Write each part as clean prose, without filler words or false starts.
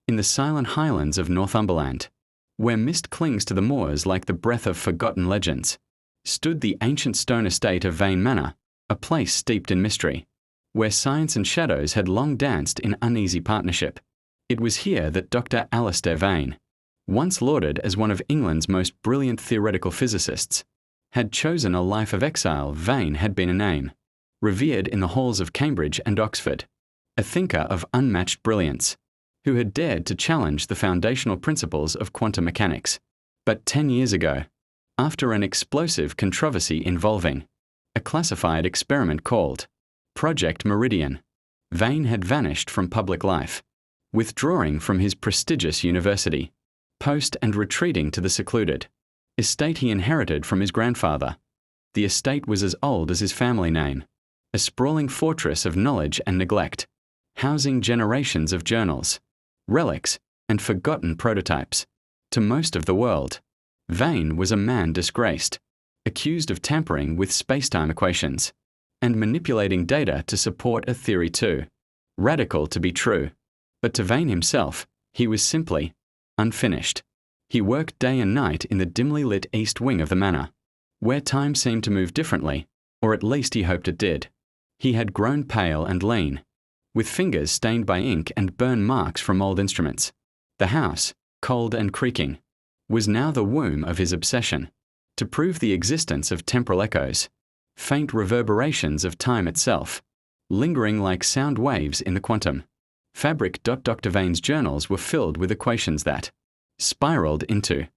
in the silent highlands of Northumberland, where mist clings to the moors like the breath of forgotten legends, stood the ancient stone estate of Vane Manor, a place steeped in mystery, where science and shadows had long danced in uneasy partnership. It was here that Dr. Alistair Vane, once lauded as one of England's most brilliant theoretical physicists, had chosen a life of exile. Vane had been a name, revered in the halls of Cambridge and Oxford, a thinker of unmatched brilliance, who had dared to challenge the foundational principles of quantum mechanics. But 10 years ago, after an explosive controversy involving a classified experiment called Project Meridian, Vane had vanished from public life, withdrawing from his prestigious university post and retreating to the secluded estate he inherited from his grandfather. The estate was as old as his family name, a sprawling fortress of knowledge and neglect, housing generations of journals, relics, and forgotten prototypes. To most of the world, Vane was a man disgraced, accused of tampering with space-time equations, and manipulating data to support a theory too radical to be true. But to Vane himself, he was simply unfinished. He worked day and night in the dimly lit east wing of the manor, where time seemed to move differently, or at least he hoped it did. He had grown pale and lean, with fingers stained by ink and burn marks from old instruments. The house, cold and creaking, was now the womb of his obsession, to prove the existence of temporal echoes, faint reverberations of time itself, lingering like sound waves in the quantum fabric. Dr. Vane's journals were filled with equations that spiraled into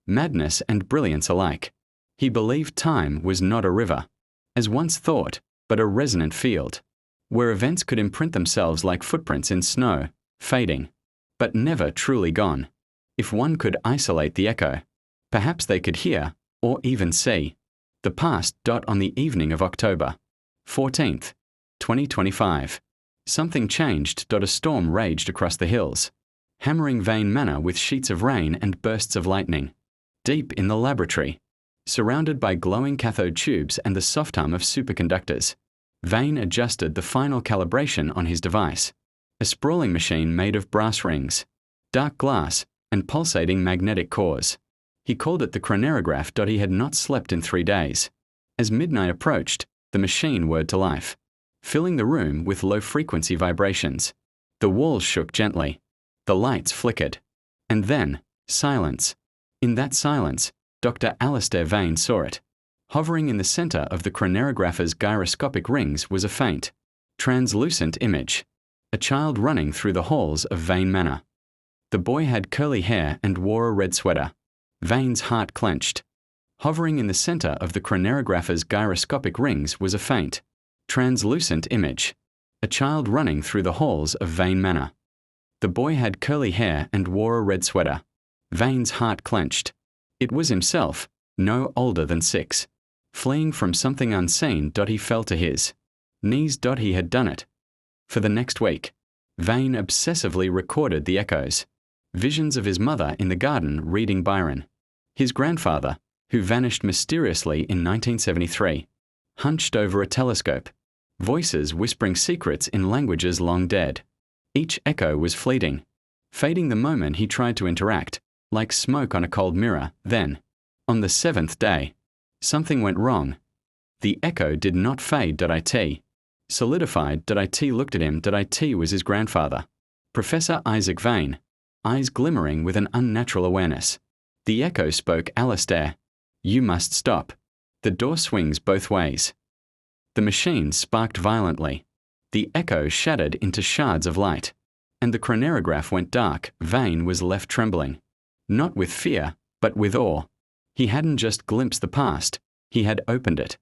madness and brilliance alike. He believed time was not a river, as once thought, but a resonant field, where events could imprint themselves like footprints in snow, fading, but never truly gone. If one could isolate the echo, perhaps they could hear, or even see, the past. On the evening of October 14th, 2025, something changed. A storm raged across the hills, hammering Vane Manor with sheets of rain and bursts of lightning. Deep in the laboratory, surrounded by glowing cathode tubes and the soft hum of superconductors, Vane adjusted the final calibration on his device, a sprawling machine made of brass rings, dark glass, and pulsating magnetic cores. He called it the Chronaerograph. He had not slept in 3 days. As midnight approached, the machine whirred to life, filling the room with low-frequency vibrations. The walls shook gently, the lights flickered, and then silence. In that silence, Dr. Alistair Vane saw it. Hovering in the center of the Chronaerograph's gyroscopic rings was a faint, translucent image, a child running through the halls of Vane Manor. The boy had curly hair and wore a red sweater. Vane's heart clenched. Hovering in the center of the Chronaerograph's gyroscopic rings was a faint, translucent image, a child running through the halls of Vane Manor. The boy had curly hair and wore a red sweater. Vane's heart clenched. It was himself, no older than 6, fleeing from something unseen. He fell to his knees. He had done it. For the next week, Vane obsessively recorded the echoes, visions of his mother in the garden reading Byron, his grandfather, who vanished mysteriously in 1973, hunched over a telescope, voices whispering secrets in languages long dead. Each echo was fleeting, fading the moment he tried to interact, like smoke on a cold mirror. Then, on the 7th day, something went wrong. The echo did not fade. It solidified. It looked at him. It was his grandfather, Professor Isaac Vane, eyes glimmering with an unnatural awareness. The echo spoke. Alistair, you must stop. The door swings both ways. The machine sparked violently. The echo shattered into shards of light, and the Chronaerograph went dark. Vane was left trembling, not with fear, but with awe. He hadn't just glimpsed the past, he had opened it.